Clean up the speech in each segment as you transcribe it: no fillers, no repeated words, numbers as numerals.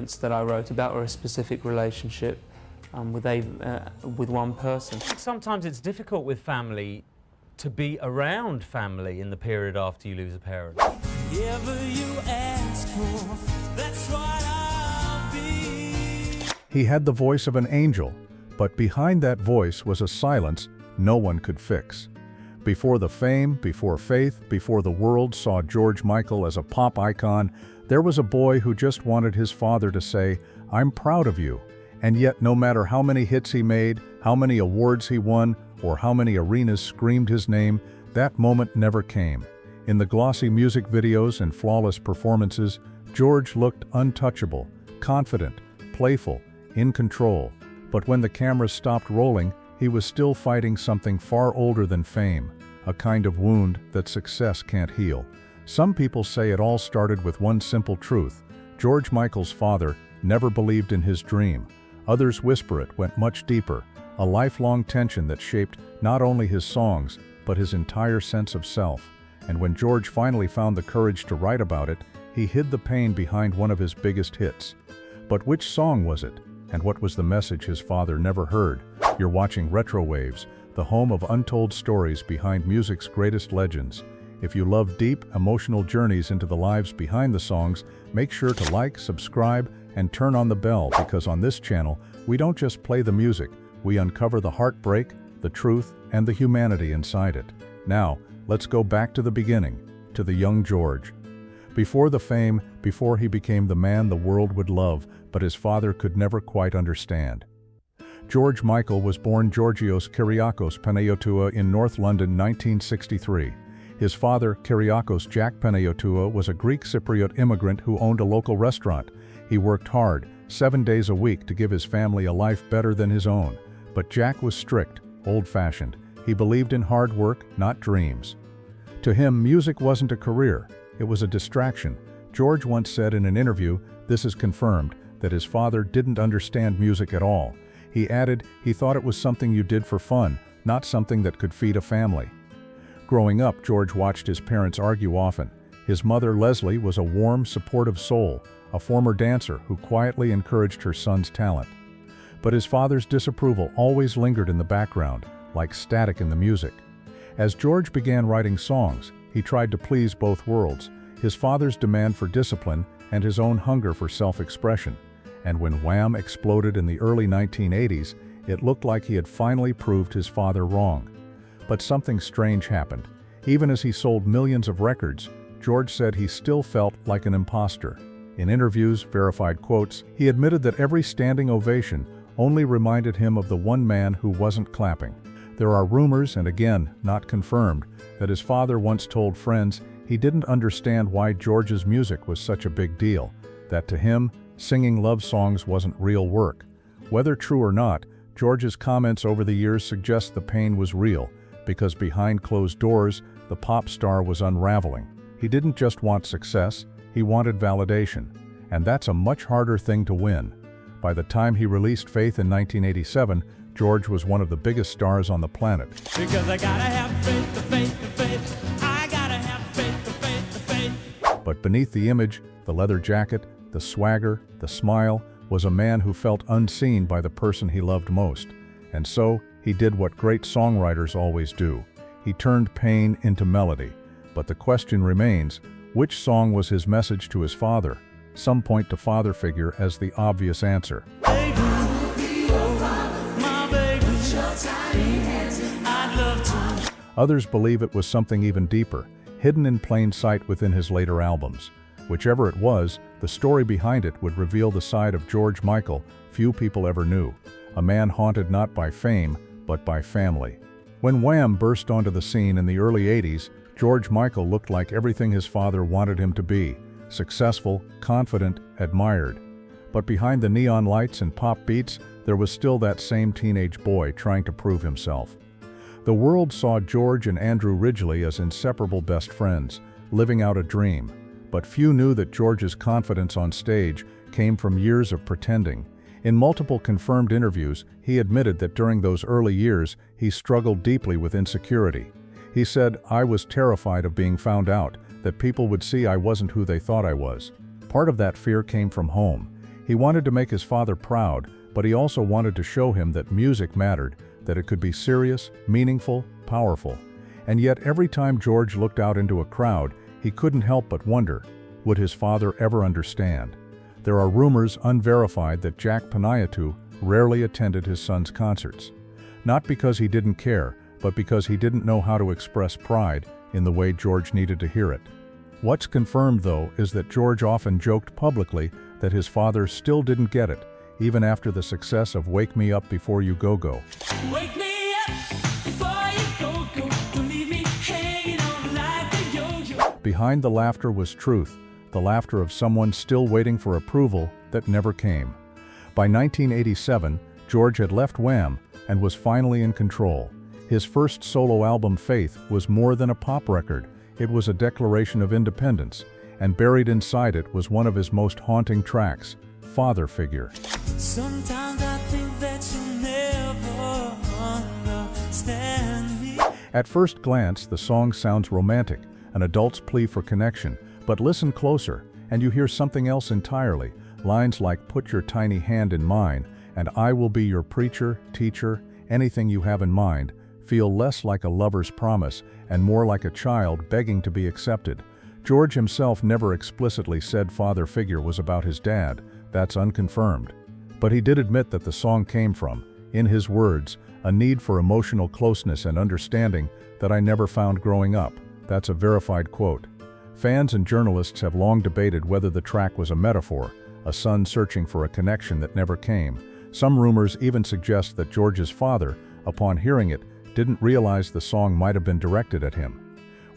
that I wrote about or a specific relationship with one person. Sometimes it's difficult with family to be around family in the period after you lose a parent. Whatever you ask for, that's what I'll be. He had the voice of an angel, but behind that voice was a silence no one could fix. Before the fame, before faith, before the world saw George Michael as a pop icon, there was a boy who just wanted his father to say, "I'm proud of you." And yet, no matter how many hits he made, how many awards he won, or how many arenas screamed his name, that moment never came. In the glossy music videos and flawless performances, George looked untouchable, confident, playful, in control. But when the cameras stopped rolling, he was still fighting something far older than fame, a kind of wound that success can't heal. Some people say it all started with one simple truth: George Michael's father never believed in his dream. Others whisper it went much deeper, a lifelong tension that shaped not only his songs, but his entire sense of self. And when George finally found the courage to write about it, he hid the pain behind one of his biggest hits. But which song was it? And what was the message his father never heard? You're watching RetroWaves, the home of untold stories behind music's greatest legends. If you love deep, emotional journeys into the lives behind the songs, make sure to like, subscribe, and turn on the bell, because on this channel, we don't just play the music, we uncover the heartbreak, the truth, and the humanity inside it. Now, let's go back to the beginning, to the young George. Before the fame, before he became the man the world would love, but his father could never quite understand. George Michael was born Georgios Kyriakos Panayotua in North London, 1963. His father, Kyriakos Jack Panayotua, was a Greek Cypriot immigrant who owned a local restaurant. He worked hard, 7 days a week, to give his family a life better than his own. But Jack was strict, old-fashioned. He believed in hard work, not dreams. To him, music wasn't a career, it was a distraction. George once said in an interview, this is confirmed, that his father didn't understand music at all. He added he thought it was something you did for fun, not something that could feed a family. Growing up, George watched his parents argue often. His mother, Leslie, was a warm, supportive soul, a former dancer who quietly encouraged her son's talent. But his father's disapproval always lingered in the background, like static in the music. As George began writing songs, he tried to please both worlds, his father's demand for discipline and his own hunger for self-expression. And when Wham exploded in the early 1980s, it looked like he had finally proved his father wrong. But something strange happened. Even as he sold millions of records, George said he still felt like an imposter. In interviews, verified quotes, he admitted that every standing ovation only reminded him of the one man who wasn't clapping. There are rumors, and again, not confirmed, that his father once told friends he didn't understand why George's music was such a big deal, that to him, singing love songs wasn't real work. Whether true or not, George's comments over the years suggest the pain was real, because behind closed doors, the pop star was unraveling. He didn't just want success, he wanted validation. And that's a much harder thing to win. By the time he released Faith in 1987, George was one of the biggest stars on the planet. Because I gotta have faith, the faith, the faith. I gotta have faith, the faith, the faith. But beneath the image, the leather jacket, the swagger, the smile, was a man who felt unseen by the person he loved most. And so, he did what great songwriters always do. He turned pain into melody. But the question remains, which song was his message to his father? Some point to father figure as the obvious answer. Baby, my baby, I'd love to. Others believe it was something even deeper, hidden in plain sight within his later albums. Whichever it was, the story behind it would reveal the side of George Michael few people ever knew, a man haunted not by fame, but by family. When Wham burst onto the scene in the early 80s, George Michael looked like everything his father wanted him to be: successful, confident, admired. But behind the neon lights and pop beats, there was still that same teenage boy trying to prove himself. The world saw George and Andrew Ridgeley as inseparable best friends, living out a dream. But few knew that George's confidence on stage came from years of pretending. In multiple confirmed interviews, he admitted that during those early years, he struggled deeply with insecurity. He said, "I was terrified of being found out, that people would see I wasn't who they thought I was." Part of that fear came from home. He wanted to make his father proud, but he also wanted to show him that music mattered, that it could be serious, meaningful, powerful. And yet every time George looked out into a crowd, he couldn't help but wonder, would his father ever understand? There are rumors, unverified, that Jack Panayiotou rarely attended his son's concerts. Not because he didn't care, but because he didn't know how to express pride in the way George needed to hear it. What's confirmed, though, is that George often joked publicly that his father still didn't get it, even after the success of Wake Me Up Before You Go Go. Wake me up before you go, go. Don't leave me hanging on like a yo-yo. Behind the laughter was truth, the laughter of someone still waiting for approval that never came. By 1987, George had left Wham and was finally in control. His first solo album, Faith, was more than a pop record. It was a declaration of independence, and buried inside it was one of his most haunting tracks, Father Figure. Sometimes I think that you'll never understand me. At first glance, the song sounds romantic, an adult's plea for connection, but listen closer, and you hear something else entirely. Lines like "Put your tiny hand in mine," and "I will be your preacher, teacher, anything you have in mind," feel less like a lover's promise and more like a child begging to be accepted. George himself never explicitly said Father Figure was about his dad. That's unconfirmed. But he did admit that the song came from, in his words, a need for emotional closeness and understanding that I never found growing up. That's a verified quote. Fans and journalists have long debated whether the track was a metaphor, a son searching for a connection that never came. Some rumors even suggest that George's father, upon hearing it, didn't realize the song might have been directed at him.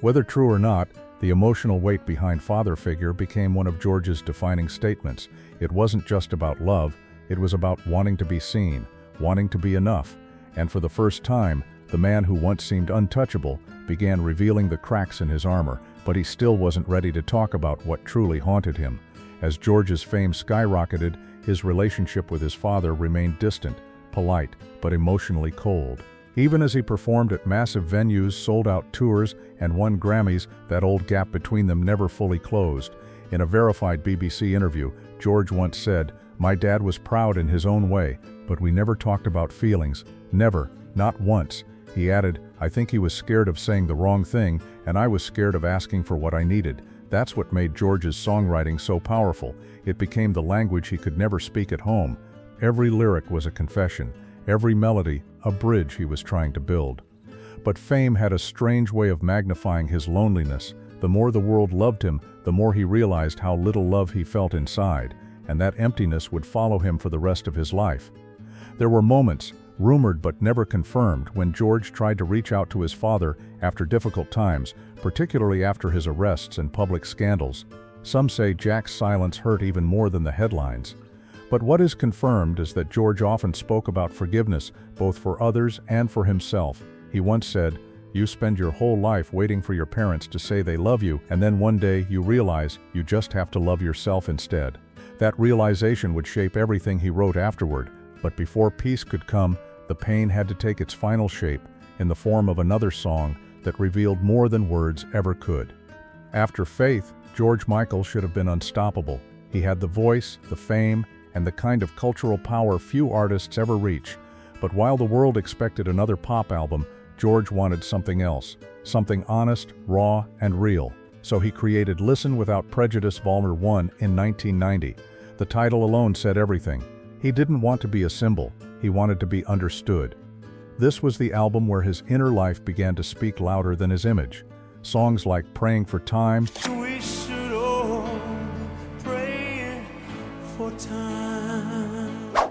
Whether true or not, the emotional weight behind Father Figure became one of George's defining statements. It wasn't just about love, it was about wanting to be seen, wanting to be enough. And for the first time, the man who once seemed untouchable began revealing the cracks in his armor, but he still wasn't ready to talk about what truly haunted him. As George's fame skyrocketed, his relationship with his father remained distant, polite, but emotionally cold. Even as he performed at massive venues, sold out tours, and won Grammys, that old gap between them never fully closed. In a verified BBC interview, George once said, "My dad was proud in his own way, but we never talked about feelings. Never, not once." He added, "I think he was scared of saying the wrong thing, and I was scared of asking for what I needed." That's what made George's songwriting so powerful. It became the language he could never speak at home. Every lyric was a confession. Every melody, a bridge he was trying to build. But fame had a strange way of magnifying his loneliness. The more the world loved him, the more he realized how little love he felt inside, and that emptiness would follow him for the rest of his life. There were moments, rumored but never confirmed, when George tried to reach out to his father after difficult times, particularly after his arrests and public scandals. Some say Jack's silence hurt even more than the headlines. But what is confirmed is that George often spoke about forgiveness, both for others and for himself. He once said, "You spend your whole life waiting for your parents to say they love you, and then one day you realize you just have to love yourself instead." That realization would shape everything he wrote afterward, but before peace could come, the pain had to take its final shape in the form of another song that revealed more than words ever could. After Faith, George Michael should have been unstoppable. He had the voice, the fame, and the kind of cultural power few artists ever reach. But while the world expected another pop album, George wanted something else, something honest, raw, and real. So he created Listen Without Prejudice Vol. 1 in 1990. The title alone said everything. He didn't want to be a symbol, he wanted to be understood. This was the album where his inner life began to speak louder than his image. Songs like Praying for Time, We should all pray for time.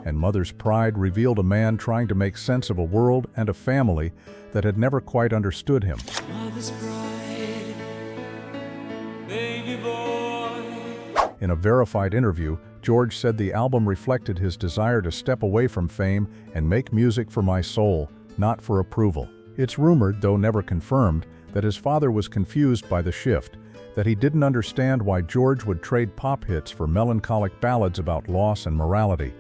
and Mother's Pride revealed a man trying to make sense of a world and a family that had never quite understood him. Mother's pride, baby boy. In a verified interview, George said the album reflected his desire to step away from fame and make music for my soul, not for approval. It's rumored, though never confirmed, that his father was confused by the shift, that he didn't understand why George would trade pop hits for melancholic ballads about loss and morality.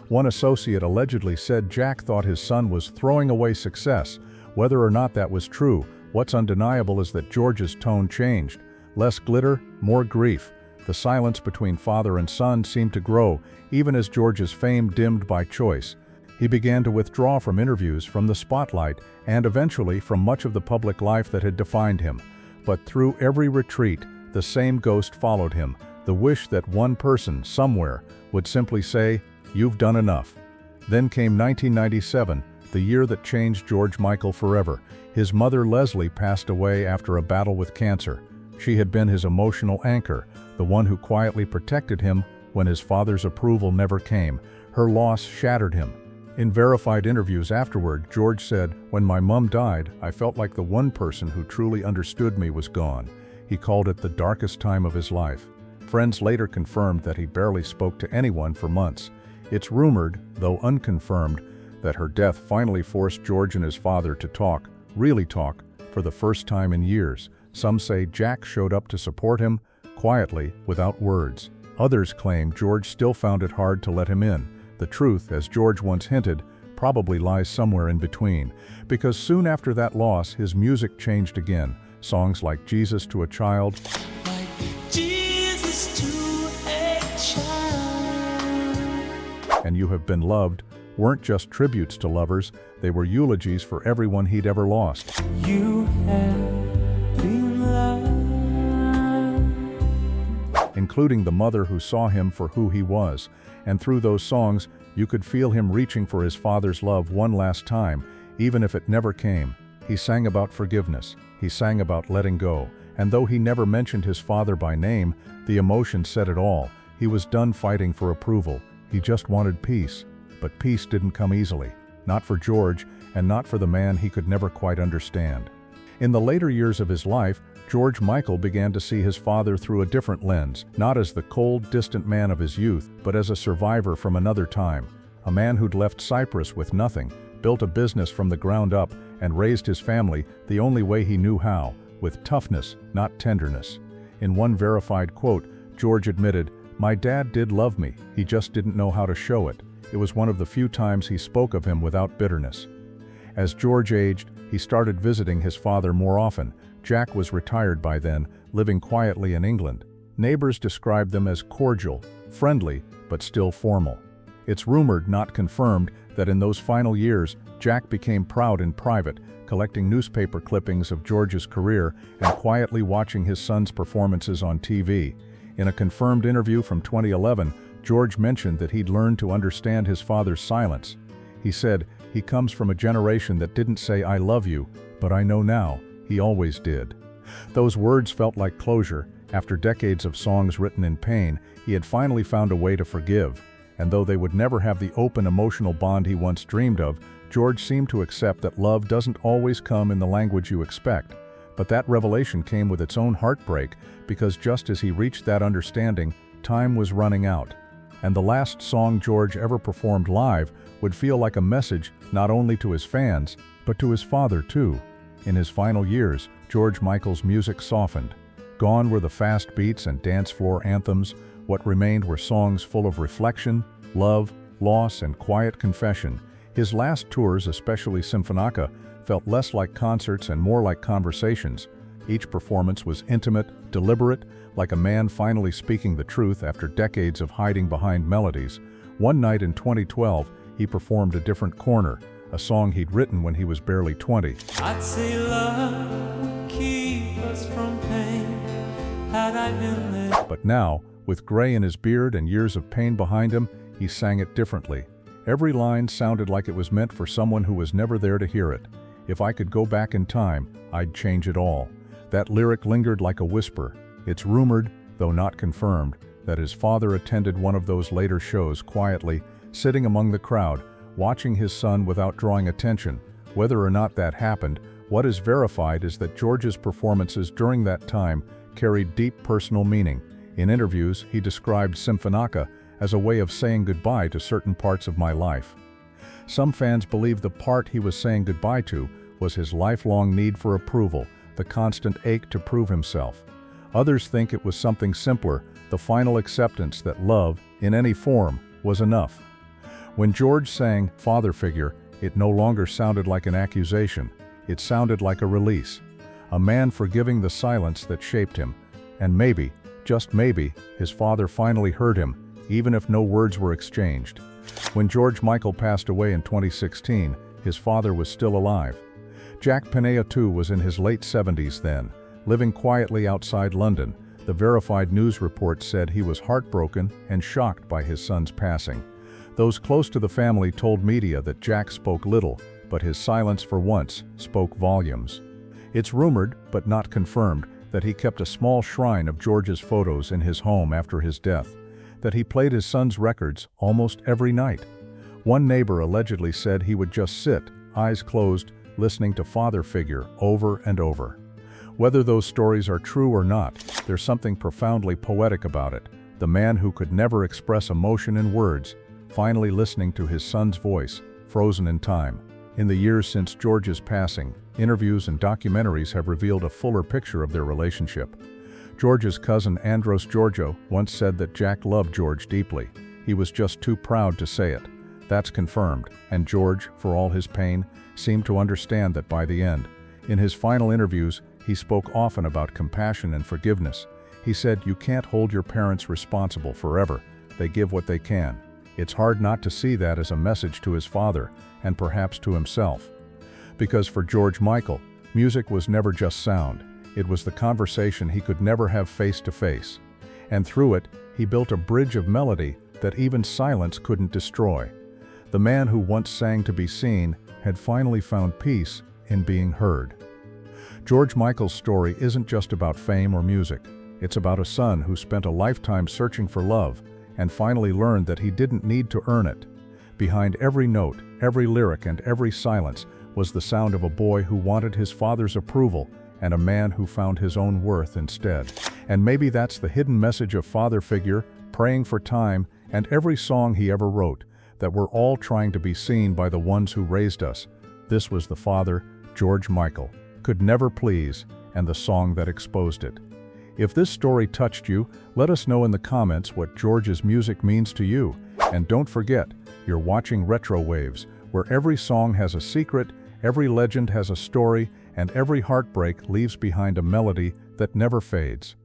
One associate allegedly said Jack thought his son was throwing away success. Whether or not that was true, what's undeniable is that George's tone changed. Less glitter, more grief. The silence between father and son seemed to grow, even as George's fame dimmed by choice. He began to withdraw from interviews, from the spotlight, and eventually from much of the public life that had defined him. But through every retreat, the same ghost followed him, the wish that one person, somewhere, would simply say, "You've done enough." Then came 1997, the year that changed George Michael forever. His mother Leslie passed away after a battle with cancer. She had been his emotional anchor, the one who quietly protected him when his father's approval never came. Her loss shattered him. In verified interviews afterward, George said, "When my mom died, I felt like the one person who truly understood me was gone." He called it the darkest time of his life. Friends later confirmed that he barely spoke to anyone for months. It's rumored, though unconfirmed, that her death finally forced George and his father to talk, really talk, for the first time in years. Some say Jack showed up to support him, quietly, without words. Others claim George still found it hard to let him in. The truth, as George once hinted, probably lies somewhere in between, because soon after that loss, his music changed again. Songs like Jesus to a Child, Like Jesus to a child. and You Have Been Loved weren't just tributes to lovers, they were eulogies for everyone he'd ever lost. You have been loved. Including the mother who saw him for who he was. And through those songs, you could feel him reaching for his father's love one last time, even if it never came. He sang about forgiveness. He sang about letting go. And though he never mentioned his father by name, the emotion said it all. He was done fighting for approval. He just wanted peace. But peace didn't come easily. Not for George, and not for the man he could never quite understand. In the later years of his life, George Michael began to see his father through a different lens, not as the cold, distant man of his youth, but as a survivor from another time. A man who'd left Cyprus with nothing, built a business from the ground up, and raised his family the only way he knew how, with toughness, not tenderness. In one verified quote, George admitted, "My dad did love me, he just didn't know how to show it." It was one of the few times he spoke of him without bitterness. As George aged, he started visiting his father more often. Jack was retired by then, living quietly in England. Neighbors described them as cordial, friendly, but still formal. It's rumored, not confirmed, that in those final years, Jack became proud in private, collecting newspaper clippings of George's career and quietly watching his son's performances on TV. In a confirmed interview from 2011, George mentioned that he'd learned to understand his father's silence. He said, "He comes from a generation that didn't say 'I love you,' but I know now, he always did." Those words felt like closure. After decades of songs written in pain, he had finally found a way to forgive. And though they would never have the open emotional bond he once dreamed of, George seemed to accept that love doesn't always come in the language you expect. But that revelation came with its own heartbreak, because just as he reached that understanding, time was running out. And the last song George ever performed live would feel like a message not only to his fans, but to his father too. In his final years, George Michael's music softened. Gone were the fast beats and dance floor anthems. What remained were songs full of reflection, love, loss, and quiet confession. His last tours, especially Symphonaka, felt less like concerts and more like conversations. Each performance was intimate, deliberate, like a man finally speaking the truth after decades of hiding behind melodies. One night in 2012, he performed A Different Corner, a song he'd written when he was barely 20. I'd say love keep us from pain had I been there. But now, with gray in his beard and years of pain behind him, he sang it differently. Every line sounded like it was meant for someone who was never there to hear it. "If I could go back in time, I'd change it all." That lyric lingered like a whisper. It's rumored, though not confirmed, that his father attended one of those later shows quietly, sitting among the crowd, watching his son without drawing attention. Whether or not that happened, what is verified is that George's performances during that time carried deep personal meaning. In interviews, he described Symphonaka as a way of saying goodbye to certain parts of my life. Some fans believe the part he was saying goodbye to was his lifelong need for approval, the constant ache to prove himself. Others think it was something simpler, the final acceptance that love, in any form, was enough. When George sang Father Figure, it no longer sounded like an accusation. It sounded like a release. A man forgiving the silence that shaped him. And maybe, just maybe, his father finally heard him, even if no words were exchanged. When George Michael passed away in 2016, his father was still alive. Jack Panea too was in his late 70s then, living quietly outside London. The verified news report said he was heartbroken and shocked by his son's passing. Those close to the family told media that Jack spoke little, but his silence for once spoke volumes. It's rumored, but not confirmed, that he kept a small shrine of George's photos in his home after his death, that he played his son's records almost every night. One neighbor allegedly said he would just sit, eyes closed, listening to father figure over and over. Whether those stories are true or not, there's something profoundly poetic about it. The man who could never express emotion in words, finally listening to his son's voice, frozen in time. In the years since George's passing, interviews and documentaries have revealed a fuller picture of their relationship. George's cousin Andros Giorgio once said that Jack loved George deeply. He was just too proud to say it. That's confirmed, and George, for all his pain, seemed to understand that by the end. In his final interviews, he spoke often about compassion and forgiveness. He said, "You can't hold your parents responsible forever. They give what they can." It's hard not to see that as a message to his father, and perhaps to himself. Because for George Michael, music was never just sound. It was the conversation he could never have face to face. And through it, he built a bridge of melody that even silence couldn't destroy. The man who once sang to be seen had finally found peace in being heard. George Michael's story isn't just about fame or music. It's about a son who spent a lifetime searching for love and finally learned that he didn't need to earn it. Behind every note, every lyric, and every silence was the sound of a boy who wanted his father's approval and a man who found his own worth instead. And maybe that's the hidden message of father figure, praying for time, and every song he ever wrote, that we're all trying to be seen by the ones who raised us. This was the father, George Michael, could never please, and the song that exposed it. If this story touched you, let us know in the comments what George's music means to you. And don't forget, you're watching RetroWaves, where every song has a secret, every legend has a story, and every heartbreak leaves behind a melody that never fades.